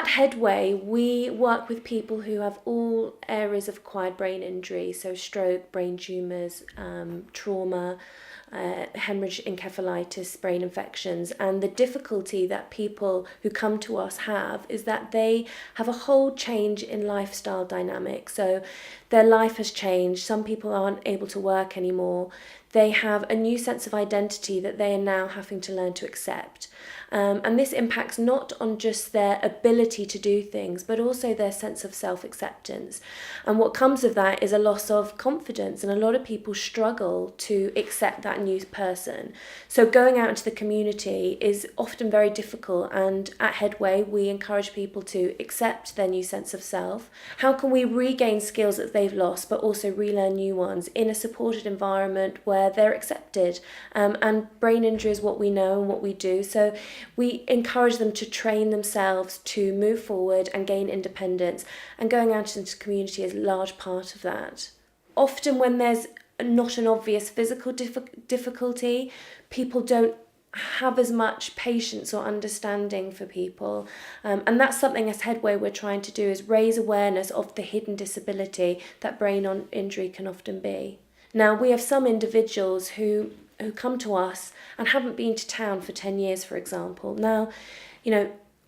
At Headway, we work with people who have all areas of acquired brain injury, so stroke, brain tumours, trauma, hemorrhage, encephalitis, brain infections. And the difficulty that people who come to us have is that they have a whole change in lifestyle dynamics. So their life has changed. Some people aren't able to work anymore. They have a new sense of identity that they are now having to learn to accept. And this impacts not on just their ability to do things, but also their sense of self-acceptance. And what comes of that is a loss of confidence, and a lot of people struggle to accept that new person. So going out into the community is often very difficult, and at Headway we encourage people to accept their new sense of self. How can we regain skills that they've lost, but also relearn new ones in a supported environment where they're accepted? And brain injury is what we know and what we do. So we encourage them to train themselves to move forward and gain independence, and going out into the community is a large part of that. Often when there's not an obvious physical difficulty, people don't have as much patience or understanding for people, and that's something as Headway we're trying to do, is raise awareness of the hidden disability that brain injury can often be. Now, we have some individuals who come to us and haven't been to town for 10 years, for example. Now,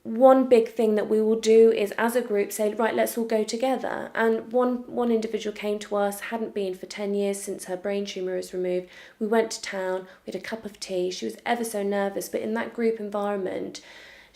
one big thing that we will do is, as a group, say, right, let's all go together. And one individual came to us, hadn't been for 10 years since her brain tumour was removed. We went to town, we had a cup of tea. She was ever so nervous, but in that group environment,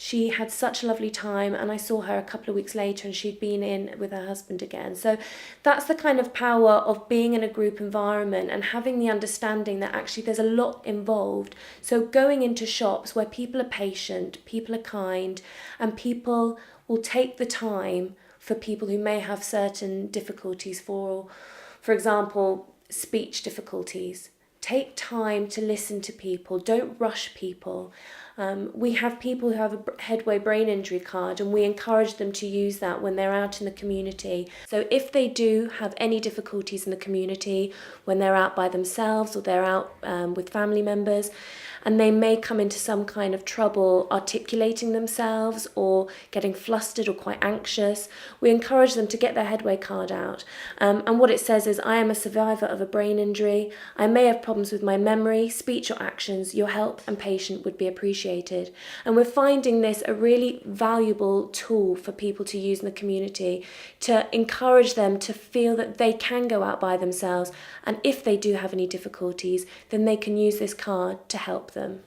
she had such a lovely time, and I saw her a couple of weeks later and she'd been in with her husband again. So that's the kind of power of being in a group environment and having the understanding that actually there's a lot involved. So going into shops where people are patient, people are kind, and people will take the time for people who may have certain difficulties, for example, speech difficulties. Take time to listen to people, don't rush people. We have people who have a Headway brain injury card, and we encourage them to use that when they're out in the community. So if they do have any difficulties in the community, when they're out by themselves or they're out with family members, and they may come into some kind of trouble articulating themselves or getting flustered or quite anxious, we encourage them to get their Headway card out. And what it says is, I am a survivor of a brain injury. I may have problems with my memory, speech or actions. Your help and patience would be appreciated. And we're finding this a really valuable tool for people to use in the community, to encourage them to feel that they can go out by themselves, and if they do have any difficulties, then they can use this card to help them.